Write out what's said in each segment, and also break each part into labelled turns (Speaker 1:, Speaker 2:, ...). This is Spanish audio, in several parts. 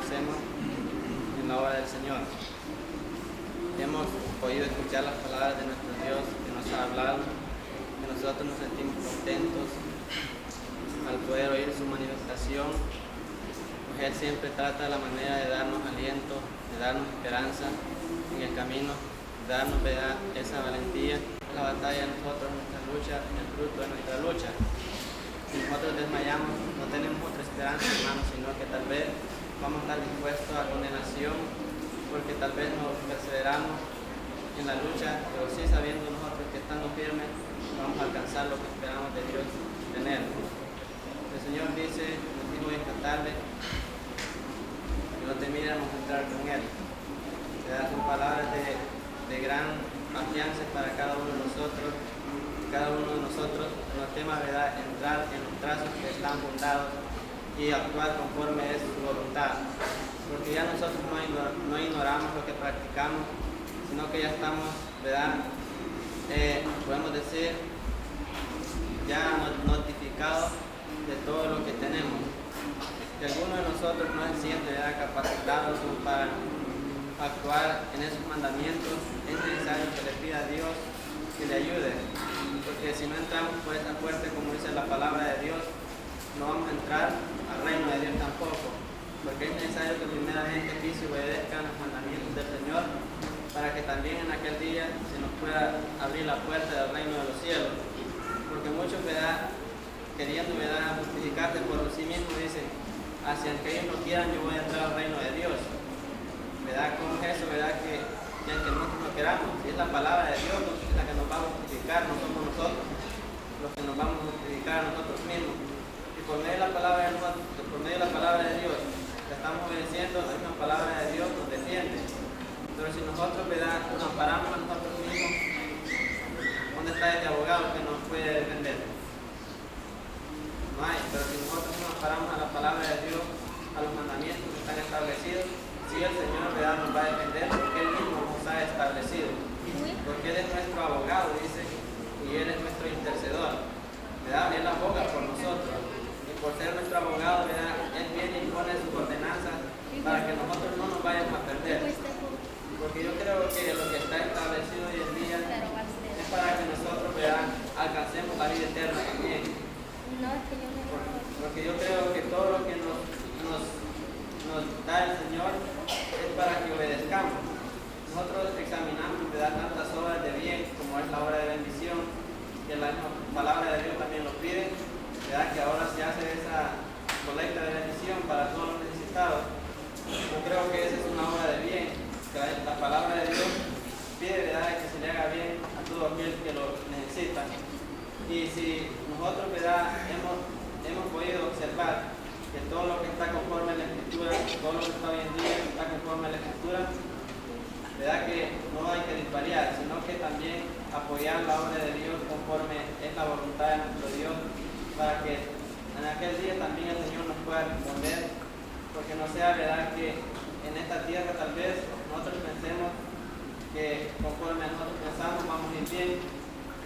Speaker 1: avancemos en la obra del Señor. Hemos podido escuchar las palabras de nuestro Dios que nos ha hablado, que nosotros nos sentimos contentos al poder oír su manifestación, pues Él siempre trata la manera de darnos aliento, de darnos esperanza en el camino, de darnos esa valentía. La batalla de nosotros, nuestra lucha, el fruto de nuestra lucha. Si nosotros desmayamos, no tenemos otra esperanza, hermanos, sino que tal vez vamos a estar dispuestos a condenación, porque tal vez nos perseveramos en la lucha, pero sí sabiendo nosotros que estando firmes vamos a alcanzar lo que esperamos de Dios tener. El Señor dice, nos dijo esta tarde, que no temiéramos entrar con Él. Le da sus palabras de gran confianza para cada uno de nosotros. Cada uno de nosotros nos tema, ¿verdad?, entrar en los trazos que están fundados y actuar conforme es su voluntad. Porque ya nosotros no ignoramos lo que practicamos, sino que ya estamos, ¿verdad?, podemos decir, ya notificados de todo lo que tenemos. Si alguno de nosotros no se siente, ¿verdad?, capacitado para actuar en esos mandamientos, es necesario que le pida a Dios que le ayude, porque si no entramos por esa puerta, como dice la palabra de Dios, no vamos a entrar al reino de Dios tampoco, porque es necesario que primeramente pise y obedezcan los mandamientos del Señor, para que también en aquel día se nos pueda abrir la puerta del reino de los cielos. Porque muchos, ¿verdad?, queriendo, ¿verdad?, justificarse por sí mismos, dicen, hacia el que ellos no quieran, yo voy a entrar al reino de Dios. ¿Verdad? ¿Cómo es eso? ¿Verdad? Que aunque nosotros no queramos, si es la palabra de Dios la que nos va a justificar, no somos nosotros los que nos vamos a justificar a nosotros mismos. Y por medio de la palabra de Dios, que estamos obedeciendo, la misma palabra de Dios nos defiende. Pero si nosotros, ¿verdad?, nos amparamos a nosotros mismos, ¿dónde está este abogado que nos puede defender? No hay. Pero si nosotros nos amparamos a la palabra de Dios, a los mandamientos que están establecidos, sí, el Señor, ¿verdad?, nos va a defender, porque Él mismo nos ha establecido. Porque Él es nuestro abogado, dice, y Él es nuestro intercedor, ¿verdad? Él aboga por nosotros. Y por ser nuestro abogado, ¿verdad?, Él viene y pone sus ordenanzas para que nosotros no nos vayamos a perder. Porque yo creo que lo que está establecido hoy en día es para que nosotros, ¿verdad?, alcancemos la vida eterna también. Porque yo creo que todo lo que nos da el Señor es para que obedezcamos. Nosotros examinamos, ¿verdad?, tantas obras de bien como es la obra de bendición, que la palabra de Dios también lo pide, ¿verdad?, que ahora se hace esa colecta de bendición para todos los necesitados. Yo creo que esa es una obra de bien, que la palabra de Dios pide, ¿verdad?, que se le haga bien a todo aquel que lo necesita. Y si nosotros, ¿verdad?, hemos podido observar que todo lo que está conforme a la Escritura, todo lo que está hoy en día está conforme a la Escritura, ¿verdad?, que no hay que disvariar, sino que también apoyar la obra de Dios conforme es la voluntad de nuestro Dios, para que en aquel día también el Señor nos pueda responder, porque no sea, ¿verdad?, que en esta tierra tal vez nosotros pensemos que conforme a nosotros pensamos vamos a ir bien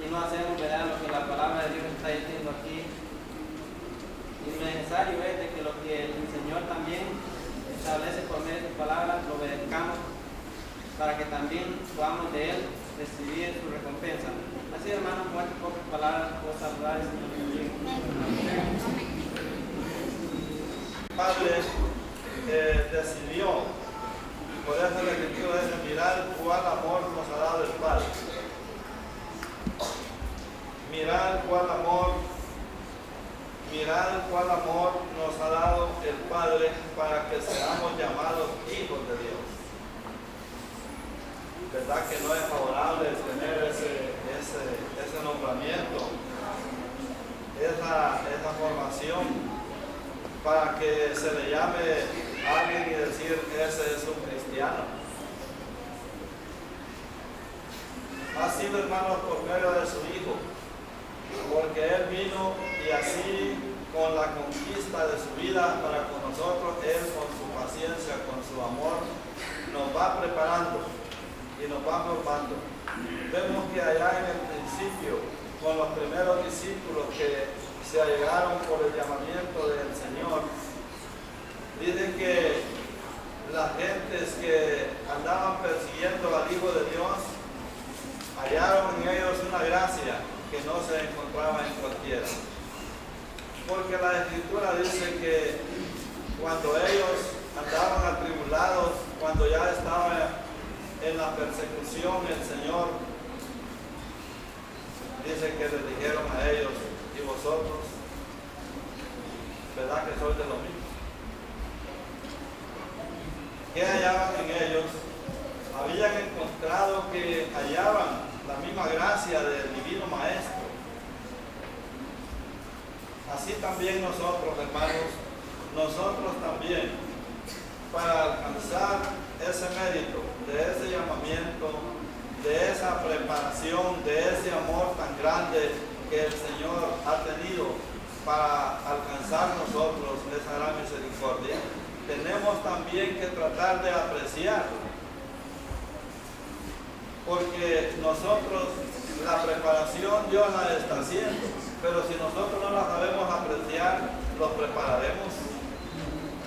Speaker 1: y no hacemos, ¿verdad?, lo que la palabra de Dios está diciendo aquí. Y lo necesario es de que lo que el Señor también establece por medio de sus palabras lo obedezcamos, para que también podamos de Él recibir su recompensa. Así, hermanos, con estas pocas palabras puedo saludar al Señor.
Speaker 2: Padre decidió, por eso el objetivo es mirar cuál amor nos ha dado el Padre. Mirar cuál amor nos ha dado el Padre para que seamos llamados hijos de Dios. ¿Verdad que no es favorable tener ese nombramiento, esa formación, para que se le llame a alguien y decir, ese es un cristiano? Ha sido, hermanos, por medio de su Hijo, porque Él vino y así, con la conquista de su vida para con nosotros, Él con su paciencia, con su amor, nos va preparando y nos va formando. Vemos que allá en el principio, con los primeros discípulos que se allegaron por el llamamiento del Señor, dice que siguiendo al Hijo de Dios, hallaron en ellos una gracia que no se encontraba en cualquiera. Porque la Escritura dice que cuando ellos andaban atribulados, cuando ya estaba en la persecución, el Señor dice que les dijeron a ellos: ¿y vosotros? ¿Verdad que sois de lo mismo? ¿Qué hallaban en ellos? Habían encontrado que hallaban la misma gracia del Divino Maestro. Así también nosotros, hermanos, nosotros también, para alcanzar ese mérito, de ese llamamiento, de esa preparación, de ese amor tan grande que el Señor ha tenido para alcanzar nosotros esa gran misericordia, tenemos también que tratar de apreciarlo. Porque nosotros, la preparación Dios la está haciendo, pero si nosotros no la sabemos apreciar, ¿los prepararemos?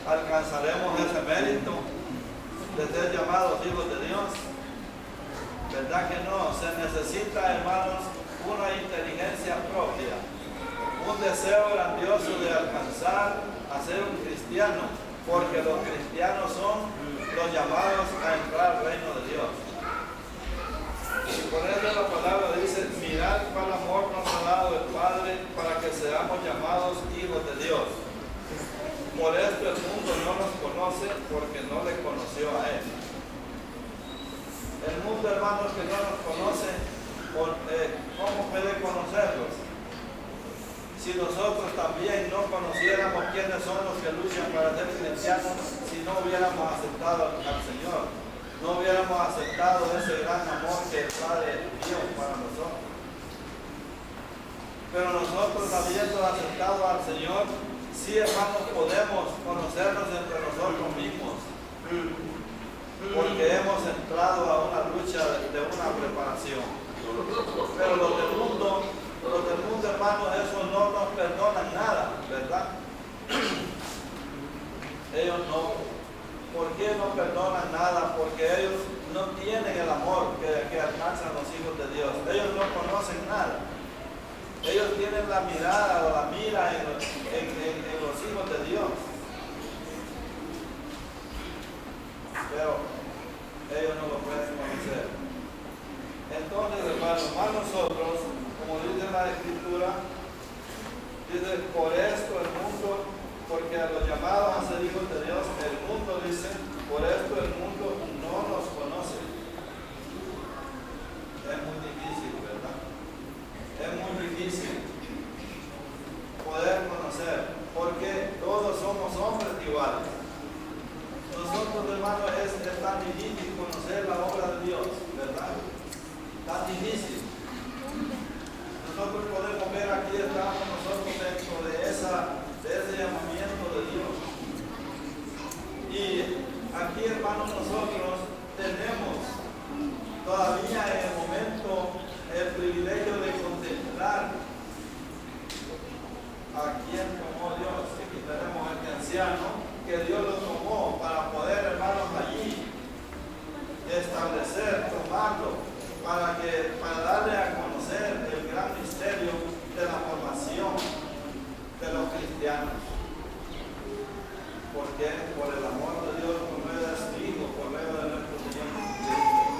Speaker 2: ¿Alcanzaremos ese mérito de ser llamados hijos de Dios? ¿Verdad que no? Se necesita, hermanos, una inteligencia propia, un deseo grandioso de alcanzar a ser un cristiano, porque los cristianos son los llamados a entrar al reino de Dios. Y por eso la palabra dice: mirad cuál amor nos ha dado el Padre para que seamos llamados hijos de Dios. Por esto el mundo no nos conoce, porque no le conoció a Él. El mundo, hermanos, que no nos conoce, ¿cómo puede conocerlos? Si nosotros también no conociéramos quiénes son los que luchan para ser cristianos, si no hubiéramos aceptado al Señor, no hubiéramos aceptado ese gran amor que el Padre dio para nosotros. Pero nosotros, habiendo aceptado al Señor, sí, hermanos, podemos conocernos entre nosotros mismos, porque hemos entrado a una lucha de una preparación. Pero los del mundo, hermanos, eso no nos perdonan nada, ¿verdad? Ellos no. ¿Por qué no perdonan nada? Porque ellos no tienen el amor que alcanzan los hijos de Dios. Ellos no conocen nada. Ellos tienen la mirada o la mira en los hijos de Dios. Pero ellos no lo pueden conocer. Entonces, hermanos, más nosotros, como dice la Escritura, dice: por esto el mundo, porque a los llamados a ser hijos de Dios, el mundo dice, por esto el mundo no nos conoce. Es muy difícil, ¿verdad? Es muy difícil poder conocer, porque todos somos hombres iguales. Nosotros, hermanos, es tan difícil conocer la obra de Dios, ¿verdad? Tan difícil. Nosotros podemos ver aquí, estamos nosotros dentro de ese llamamiento de Dios. Y aquí, hermanos, nosotros tenemos todavía en el momento el privilegio de contemplar a quien tomó Dios. Aquí tenemos a este anciano que Dios lo tomó para poder, hermanos, allí establecer, tomarlo, para darle a conocer el gran misterio de la formación de los cristianos. ¿Por qué? Por el amor de Dios por medio de su Hijo, por medio de nuestro Señor Jesucristo.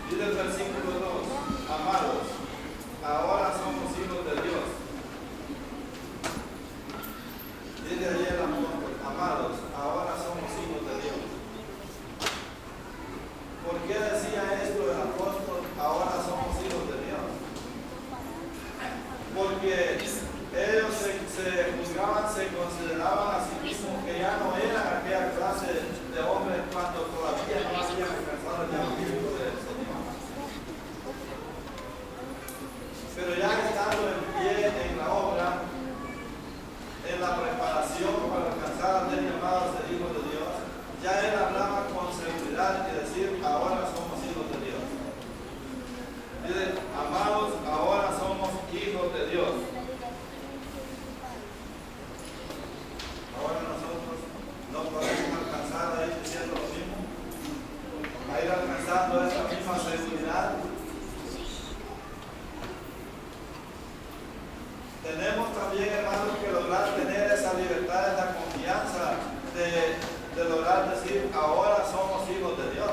Speaker 2: Dice el versículo 2: amados, ahora somos hijos de Dios. Dice allí el apóstol: amados, ahora somos hijos de Dios. ¿Por qué decía esto el apóstol? Ahora somos hijos de Dios. Porque ellos se juzgaban, se consideraban a sí mismos que ya no eran aquella clase de hombres cuando todavía no habían alcanzado el llamamiento del Señor. Pero ya estando en pie en la obra, en la preparación para alcanzar a ser llamados de hijos de Dios, ya él hablaba con seguridad y decir: ahora somos hijos de Dios. Dice: amados, ahora somos hijos de Dios. Ahora nosotros no podemos alcanzar a ir diciendo lo mismo. ahora somos hijos de Dios,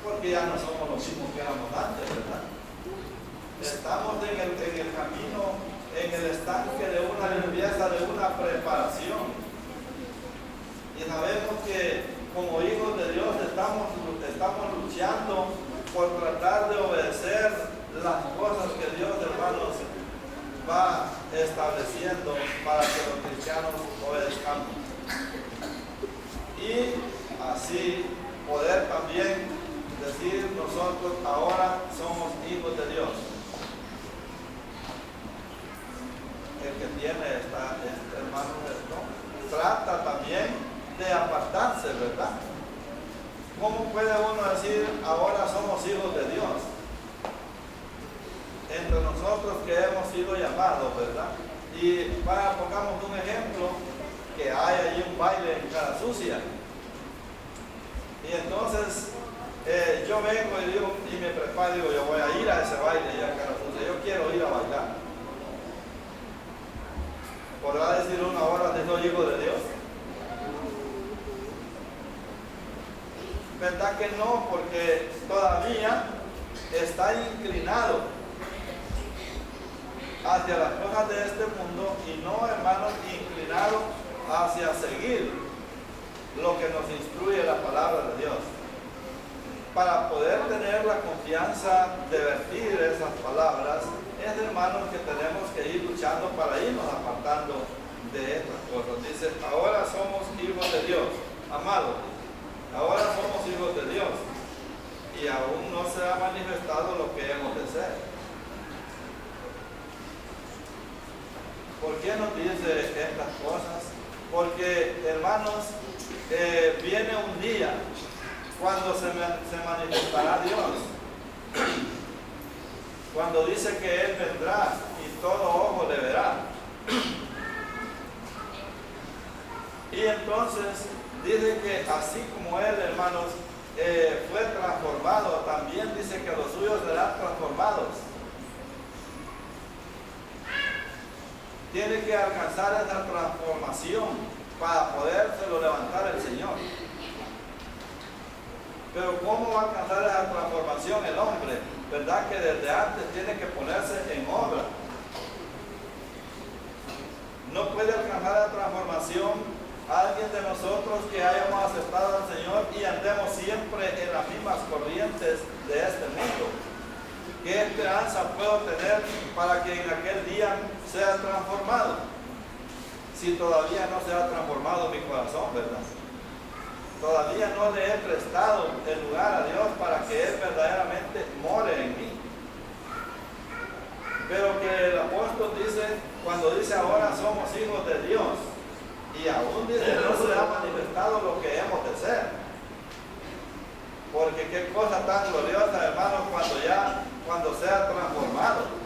Speaker 2: porque ya no somos los mismos que éramos antes, ¿verdad? Estamos en el camino, en el estanque de una limpieza, de una preparación. Y sabemos que como hijos de Dios estamos luchando por tratar de obedecer las cosas que Dios, hermanos, va estableciendo para que los cristianos obedezcamos. Y así poder también decir nosotros ahora somos hijos de Dios. El que tiene hermano, ¿no? Trata también de apartarse, ¿verdad? ¿Cómo puede uno decir ahora somos hijos de Dios? Entre nosotros que hemos sido llamados, ¿verdad? Y pongamos un ejemplo, que hay allí un baile en Cara Sucia. Y entonces yo vengo y me preparo y digo, yo voy a ir a ese baile allá en Cara Sucia, yo quiero ir a bailar. ¿Podrá decir una hora de soy hijo de Dios? ¿Verdad que no? Porque todavía está inclinado hacia las cosas de este mundo y no, hermanos, inclinado hacia seguir lo que nos instruye la palabra de Dios. Para poder tener la confianza de vertir esas palabras, es, hermanos, que tenemos que ir luchando para irnos apartando de estas cosas. Dice, ahora somos hijos de Dios, amados. Ahora somos hijos de Dios y aún no se ha manifestado lo que hemos de ser. ¿Por qué nos dice estas cosas? Porque, hermanos, viene un día cuando se manifestará Dios. Cuando dice que Él vendrá y todo ojo le verá. Y entonces dice que así como Él, hermanos, fue transformado, también dice que los suyos serán transformados. Tiene que alcanzar esa transformación para podérselo levantar el Señor. Pero ¿cómo va a alcanzar esa transformación el hombre? ¿Verdad que desde antes tiene que ponerse en obra? No puede alcanzar la transformación alguien de nosotros que hayamos aceptado al Señor y andemos siempre en las mismas corrientes de este mundo. ¿Qué esperanza puedo tener para que en aquel día sea transformado? Si todavía no se ha transformado mi corazón, ¿verdad? Todavía no le he prestado el lugar a Dios para que Él verdaderamente more en mí. Pero que el apóstol dice, cuando dice ahora somos hijos de Dios, y aún dice no se ha manifestado lo que hemos de ser. Porque qué cosa tan gloriosa, hermanos, cuando sea transformado.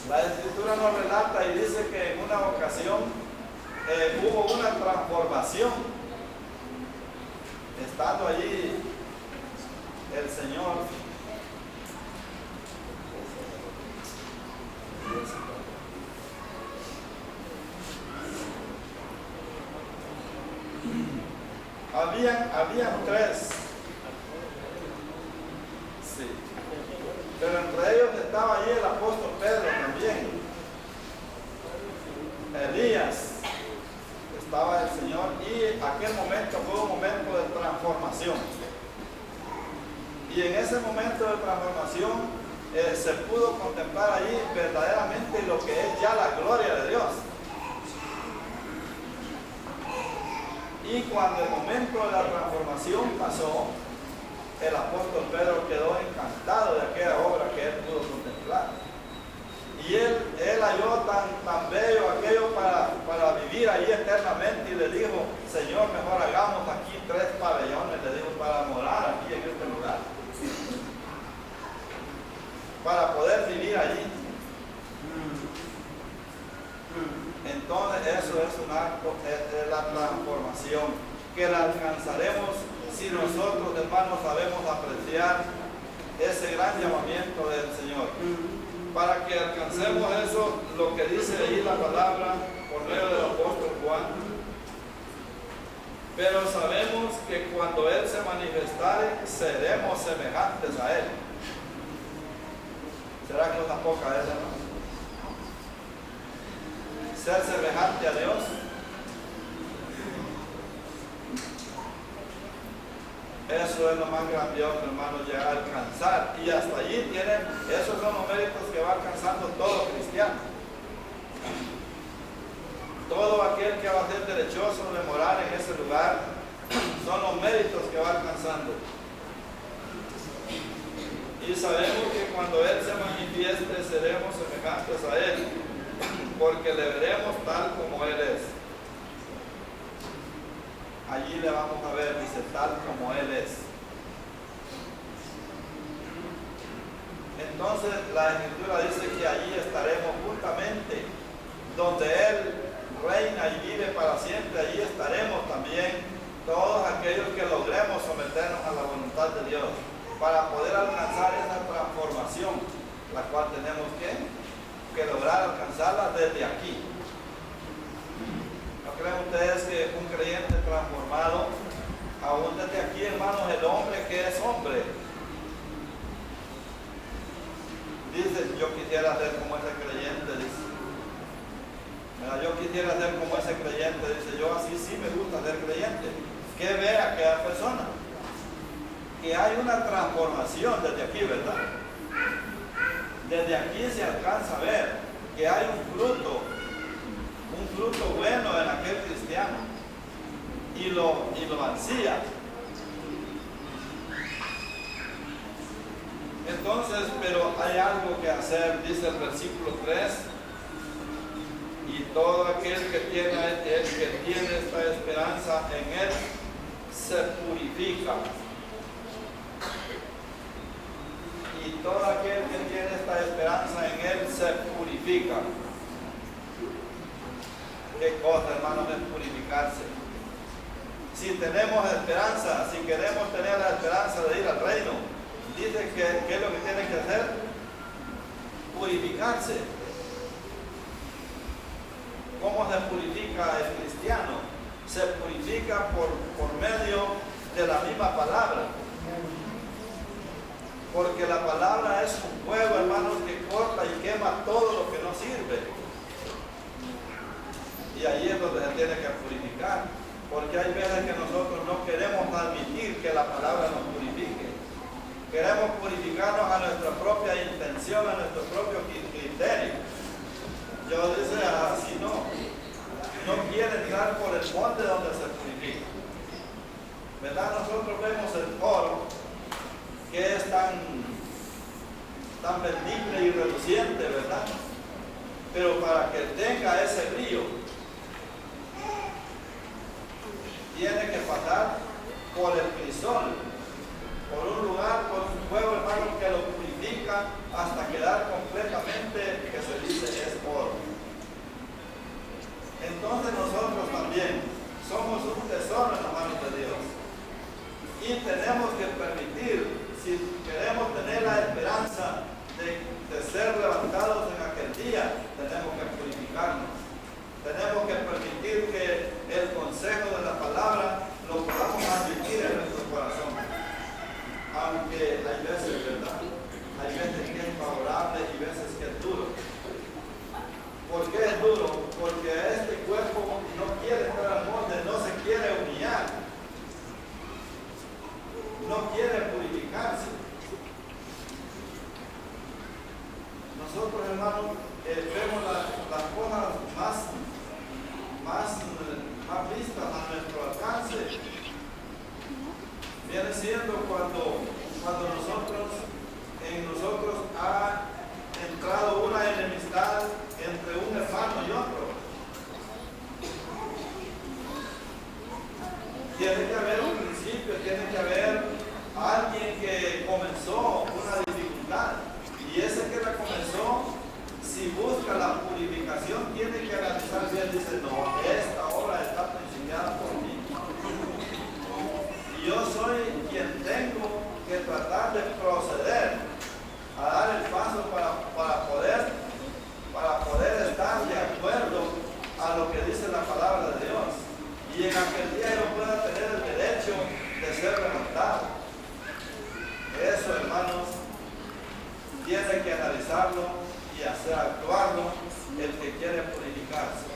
Speaker 2: La Escritura nos relata y dice que en una ocasión hubo una transformación. Estando allí el Señor, habían tres, sí, pero entre ellos estaba allí el apóstol Pedro también, Elías, estaba el Señor, y aquel momento fue un momento de transformación. Y en ese momento de transformación se pudo contemplar allí verdaderamente lo que es ya la gloria de Dios. Y cuando el momento de la transformación pasó, el apóstol Pedro quedó encantado de aquella obra que él pudo contemplar. Y él halló tan bello aquello para vivir ahí eternamente, y le dijo, Señor, mejor hagamos aquí 3 pabellones, le dijo, para morar aquí en este lugar, para poder vivir allí. Entonces eso es un acto de la transformación, que la alcanzaremos si nosotros, hermanos, sabemos apreciar ese gran llamamiento del Señor. Para que alcancemos eso, lo que dice ahí la palabra por medio del apóstol Juan, Pero sabemos que cuando Él se manifestare, seremos semejantes a Él. ¿Será que una poca es, hermano? Ser semejante a Dios. Eso es lo más grandioso, hermano, llegar a alcanzar. Y hasta allí tienen, esos son los méritos que va alcanzando todo cristiano. Todo aquel que va a ser derechoso de morar en ese lugar, son los méritos que va alcanzando. Y sabemos que cuando Él se manifieste, seremos semejantes a Él, porque le veremos tal como Él es. Allí le vamos a ver, dice, tal como Él es. Entonces la Escritura dice que allí estaremos juntamente, donde Él reina y vive para siempre, allí estaremos también todos aquellos que logremos someternos a la voluntad de Dios, para poder alcanzar esa transformación, la cual tenemos que lograr alcanzarla desde aquí. ¿No creen ustedes que un creyente transformado, aún desde aquí, hermanos, el hombre que es hombre, dice, yo quisiera ser como ese creyente, dice. Mira, yo quisiera ser como ese creyente, dice, yo así sí me gusta ser creyente. Que vea aquella persona que hay una transformación desde aquí, ¿verdad? Desde aquí se alcanza a ver que hay un fruto bueno en aquel cristiano, y lo ansía. Entonces, pero hay algo que hacer, dice el versículo 3, y todo aquel que tiene esta esperanza en Él, se purifica. Y todo aquel que tiene esta esperanza en Él, se purifica. ¿Qué cosa, hermanos, es purificarse? Si tenemos esperanza, si queremos tener la esperanza de ir al reino, dice que ¿qué es lo que tiene que hacer? Purificarse. ¿Cómo se purifica el cristiano? Se purifica por medio de la misma palabra. Porque la palabra es un fuego, hermanos, que corta y quema todo lo que no sirve. Y ahí es donde se tiene que purificar. Porque hay veces que nosotros no queremos admitir que la palabra nos purifique. Queremos purificarnos a nuestra propia intención, a nuestro propio criterio. Yo dice así, no quiere entrar por el monte donde se purifica. ¿Verdad? Nosotros vemos el oro, que es tan vendible y reluciente, ¿verdad? Pero para que tenga ese brillo, tiene que pasar por el crisol, por un lugar, por un fuego, hermano, que lo purifica hasta quedar completamente, que se dice, es oro. Entonces nosotros también somos un tesoro en las manos de Dios. Y tenemos que permitir, si queremos tener la esperanza de ser levantados en aquel día, tenemos que purificarnos. Tenemos que permitir que el consejo de la palabra lo podamos admitir en nuestro corazón. Aunque hay veces, ¿verdad? Hay veces que es favorable y veces que es duro. ¿Por qué es duro? Porque este cuerpo no quiere estar al molde, no se quiere humillar, no quiere purificarse. Nosotros, hermanos, vemos las cosas más vistas a nuestro alcance. Viene siendo cuando en nosotros ha entrado una enemistad entre un hermano y otro. Tiene que haber un principio, tiene que haber alguien que comenzó una dificultad, y ese que la comenzó, si busca la purificación, tiene que analizar bien. Dice, no, esta obra está principiada por mí, y yo soy quien tengo que tratar de proceder a dar el paso para poder estar de acuerdo a lo que dice la palabra de Dios, y en aquel día yo pueda derecho de ser levantado. Eso, hermanos, tiene que analizarlo y hacer actuarlo el que quiere purificarse.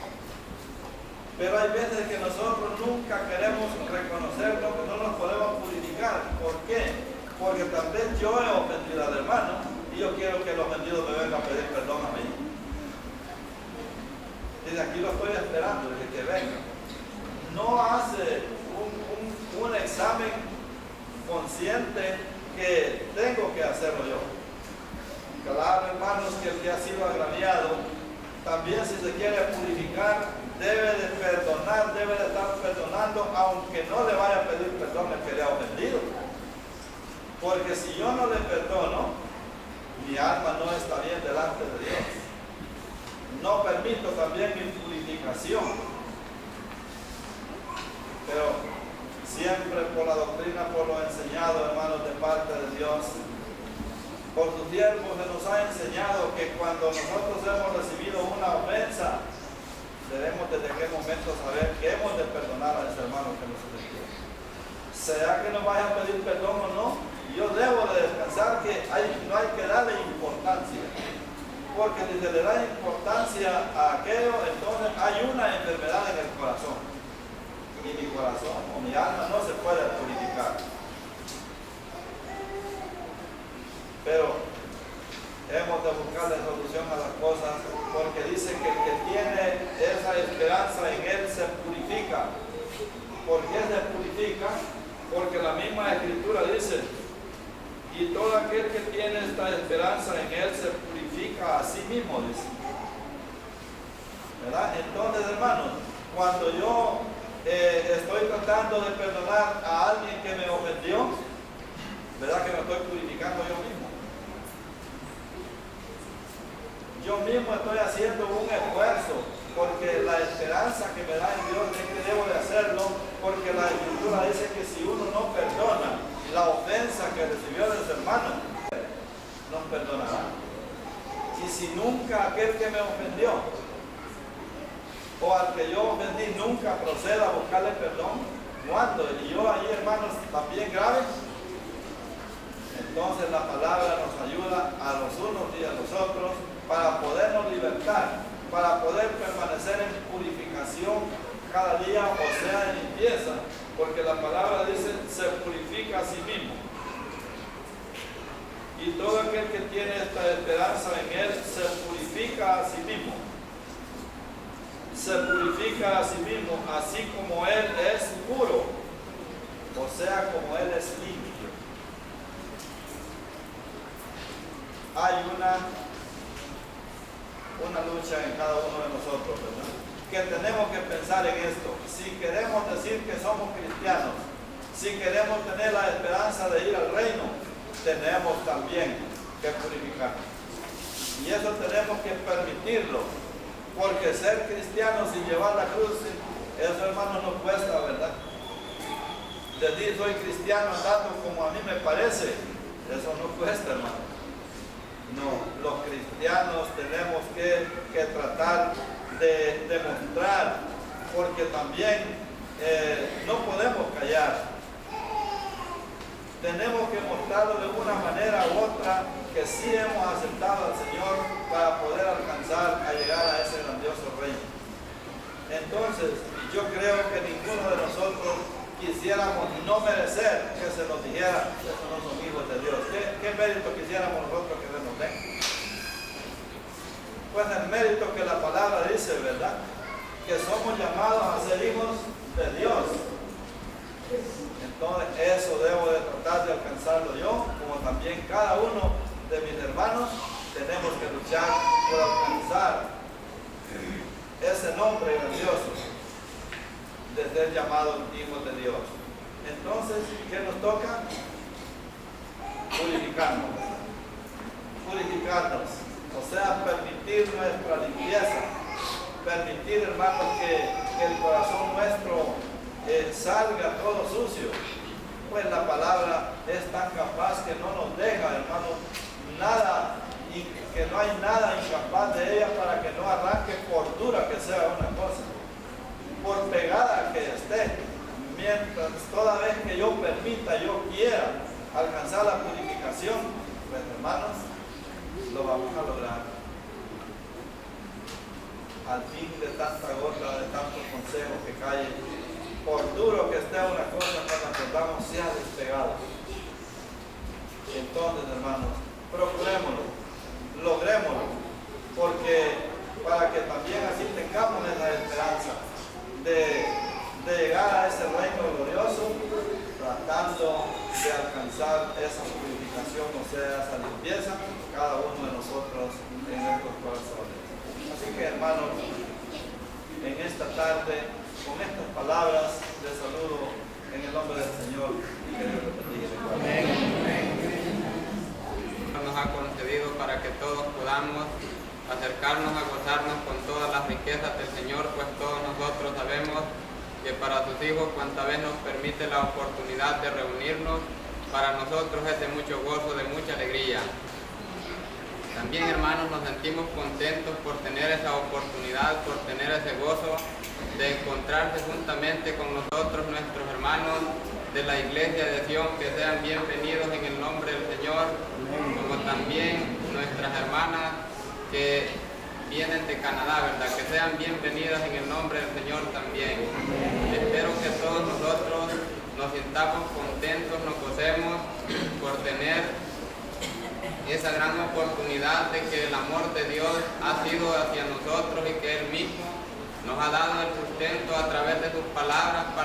Speaker 2: Pero hay veces que nosotros nunca queremos reconocer lo que no nos podemos purificar. ¿Por qué? Porque tal vez yo he ofendido al hermano y yo quiero que el ofendido me venga a pedir perdón a mí. Desde aquí lo estoy esperando, desde que venga. No hace un examen consciente que tengo que hacerlo yo. Claro, hermanos, que el que ha sido agraviado, también si se quiere purificar, debe de perdonar, debe de estar perdonando, aunque no le vaya a pedir perdón al que le ha ofendido. Porque si yo no le perdono, mi alma no está bien delante de Dios. No permito también mi purificación. Pero siempre por la doctrina, por lo enseñado, hermanos, de parte de Dios, por sus siervos se nos ha enseñado que cuando nosotros hemos recibido una ofensa, debemos desde qué momento saber que hemos de perdonar a ese hermano que nos ofendió. Sea que nos vaya a pedir perdón o no, yo debo de descansar que no hay que darle importancia. Porque si se le da importancia a aquello, entonces hay una enfermedad en el corazón. Y mi corazón o mi alma no se puede purificar. Pero hemos de buscarle solución a las cosas, porque dice que el que tiene esa esperanza en Él se purifica. ¿Por qué se purifica? Porque la misma Escritura dice, y todo aquel que tiene esta esperanza en Él se purifica a sí mismo, dice. ¿Verdad? Entonces, hermanos, cuando yo estoy tratando de perdonar a alguien que me ofendió, ¿verdad que me estoy purificando yo mismo? Yo mismo estoy haciendo un esfuerzo, porque la esperanza que me da en Dios es que debo de hacerlo, porque la Escritura dice que si uno no perdona la ofensa que recibió de su hermano, nos perdonará. Y si nunca aquel que me ofendió, o al que yo ofendí, nunca proceda a buscarle perdón, ¿cuándo? Y yo ahí, hermanos, también grave. Entonces la palabra nos ayuda a los unos y a los otros para podernos libertar, para poder permanecer en purificación cada día, o sea, en limpieza, porque la palabra dice, se purifica a sí mismo. Y todo aquel que tiene esta esperanza en Él, se purifica a sí mismo. Se purifica a sí mismo, así como Él es puro, o sea, como Él es limpio. Hay una lucha en cada uno de nosotros, ¿verdad? Que tenemos que pensar en esto. Si queremos decir que somos cristianos, si queremos tener la esperanza de ir al reino, tenemos también que purificarnos. Y eso tenemos que permitirlo, porque ser cristianos sin llevar la cruz, eso, hermanos, no cuesta, ¿verdad? Decir soy cristiano andando como a mí me parece, eso no cuesta, hermano. No, los cristianos tenemos que tratar de demostrar, porque también no podemos callar. Tenemos que mostrarlo de una manera u otra que sí hemos aceptado al Señor para poder alcanzar a llegar a ese grandioso reino. Entonces, yo creo que ninguno de nosotros quisiéramos no merecer que se nos dijera que no somos hijos de Dios. ¿Qué mérito quisiéramos nosotros que se nos den? Pues el mérito que la palabra dice, ¿verdad? Que somos llamados a ser hijos de Dios. Entonces eso debo de tratar de alcanzarlo yo, como también cada uno de mis hermanos. Tenemos que luchar por alcanzar ese nombre grandioso de ser llamados hijos de Dios. Entonces, ¿qué nos toca? Purificarnos. Purificarnos. O sea, permitir nuestra limpieza. Permitir, hermanos, que el corazón nuestro salga todo sucio. Pues la palabra es tan capaz que no nos deja, hermanos, nada, y que no hay nada incapaz de ella para que no arranque, por dura que sea una cosa, por pegada que esté, toda vez que yo permita, yo quiera alcanzar la purificación, pues hermanos, lo vamos a lograr. Al fin de tanta gota, de tantos consejos que caen, por duro que esté una cosa, cuando acordamos sea despegado. Entonces, hermanos, procurémoslo, logrémoslo, porque para que también así tengamos esa esperanza de llegar a ese reino glorioso, tratando de alcanzar esa purificación, o sea, esa limpieza, cada uno de nosotros en nuestros corazones. Así que, hermanos, en esta tarde, con estas palabras, les saludo en el nombre del Señor y que Dios les bendiga.
Speaker 3: Amén. Nos ha concedido para que todos podamos acercarnos a gozarnos con todas las riquezas del Señor, pues todos nosotros sabemos que para sus hijos, cuanta vez nos permite la oportunidad de reunirnos, para nosotros es de mucho gozo, de mucha alegría. También, hermanos, nos sentimos contentos por tener esa oportunidad, por tener ese gozo de encontrarse juntamente con nosotros, nuestros hermanos de la Iglesia de Sion, que sean bienvenidos en el nombre del Señor, como también nuestras hermanas que vienen de Canadá, ¿verdad? Que sean bienvenidas en el nombre del Señor también. Espero que todos nosotros nos sintamos contentos, nos gocemos por tener esa gran oportunidad de que el amor de Dios ha sido hacia nosotros y que Él mismo nos ha dado el sustento a través de sus palabras para